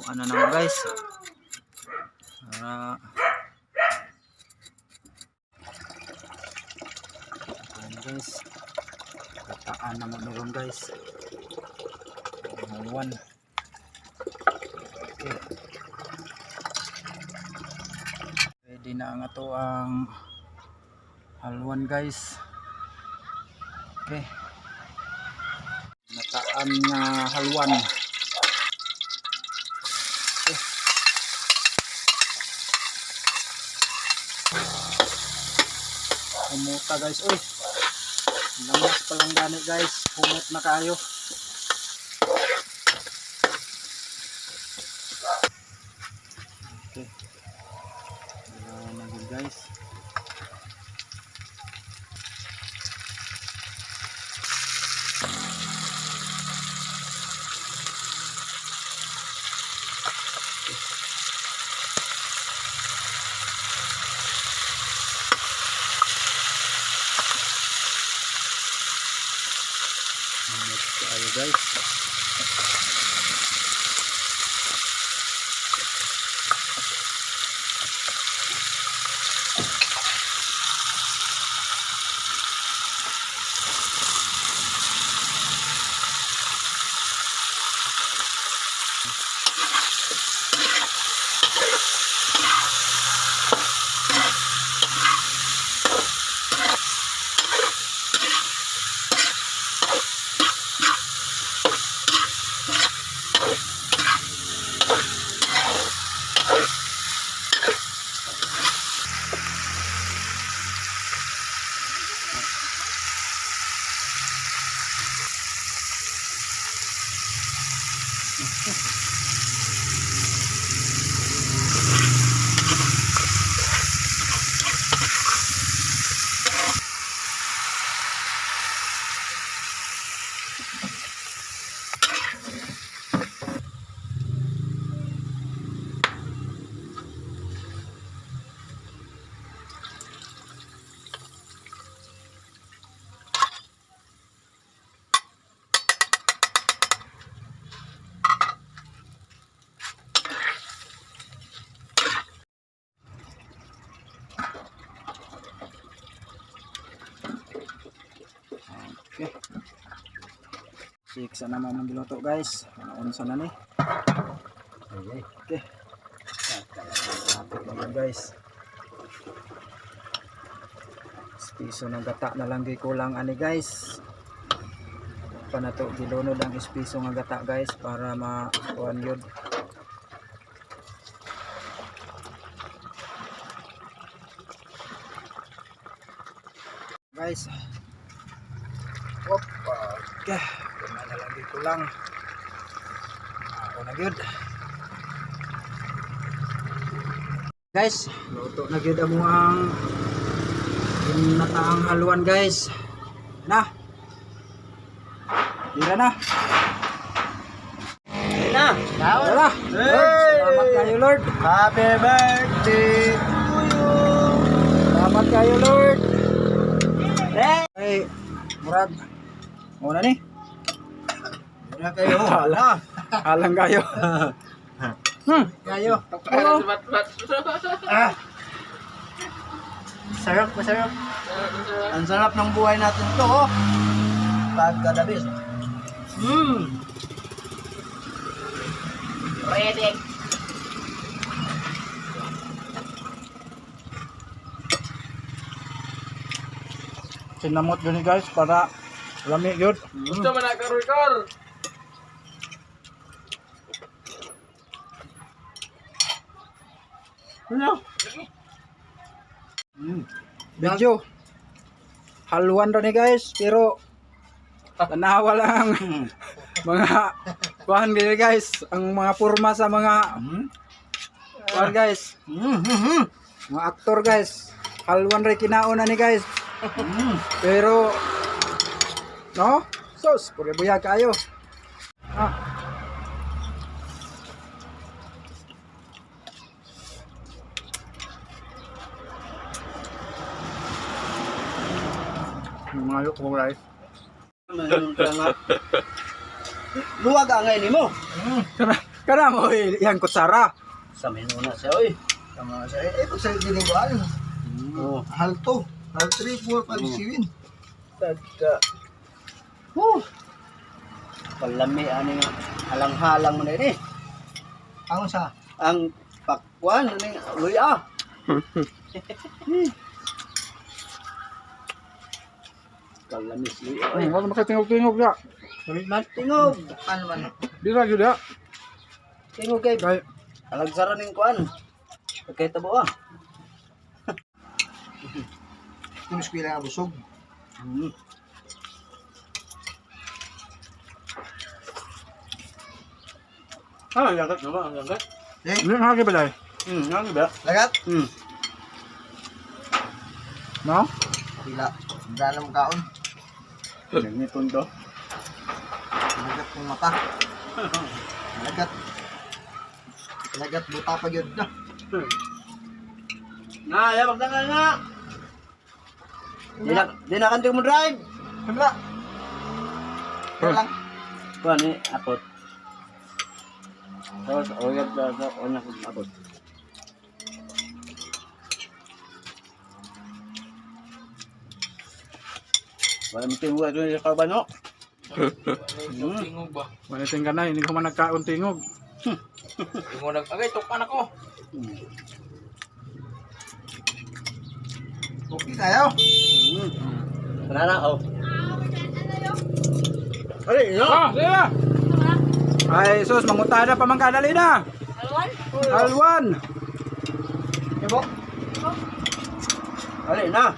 ano naman guys. Ayan guys. Kataan naman meron guys. Halwan. Okay. Pwede na ang ato ang halwan guys. Okay. Nataan nga halwan. Okay. Humuta guys. Uy. Lamas pa lang gani guys. Humot na kayo. Okay. Na good guys. Ayo guys. Okay. Siksa naman ng biloto guys. Unsa na ni? Okay. Tapos naman guys. Piso ng gata na lang kulang ani guys. Pa na to gilunod ang piso ng gata guys para makuan yun. Guys. Okay, na lang dito lang. Ako na gyud. Guys, luto na gyud amo ang nataang halwan guys. Na. Tira na. Na. Tara. Salamat kayo Lord. Happy birthday to you. Salamat kayo Lord. Hey, Murad. Muna ni. Muna kayo. Alang kayo. Kayo. Sarap, masarap. Ang sarap ng buhay natin to, oh. Pagkadabis. Ready. Sinamot yun guys para lami yun. Gusto mo na karikor? Ano? Video. Halwan rin guys pero tanawa lang mga kuhan gini guys. Ang mga purma sa mga kuhan guys. Mga aktor guys. Halwan rin kinauna ni guys. Pero no? Sos, pure buyag kayo. Mga yuk mo guys. Luwag ang ngayon mo. Kana mo yang kutsara. Sa minuna siya, oy. Tama sa pag sa giniguan. Oh. Halto. Hal 3, 4, 5, 7. Tagka. Palami, ano nga. Halang-halang mo na yun eh. Ang sa Ang pakwan, ano nga. Luya. Kalamis luya, oy. Wala makatingog-tingog ya. Tingog. ano man. Di ra gyud ya. Tingog kay. Kay Alagsara ning kuan. Pagkay tabo ah. Kung eskwela nga busog. Hmm. Ah, lagat naman, ang lagat. Eh, Hindi nga balay. Ano ba? lagat. No? Pila. Dala mo kaon. Nagniton to. Lagat ng mata. Lagat. Lagat buta pa gyud na. Na, ya magdangal na. Di na kanting mo drive. Wala. Wala lang. Kuan ni apot. Tapos oyag sa onya ko apot. Wala mo tingog ito sa kabano. Tingog ba? Maniting ka na, hindi ko man nagkaon tingog. Yung mo agay, tukpan ako. Okay tayo. Wala na oh. Ay, no. Ah, sige na. Ay, sus, mangutada pa man kadali na. Alwan. Ibo. Ali na.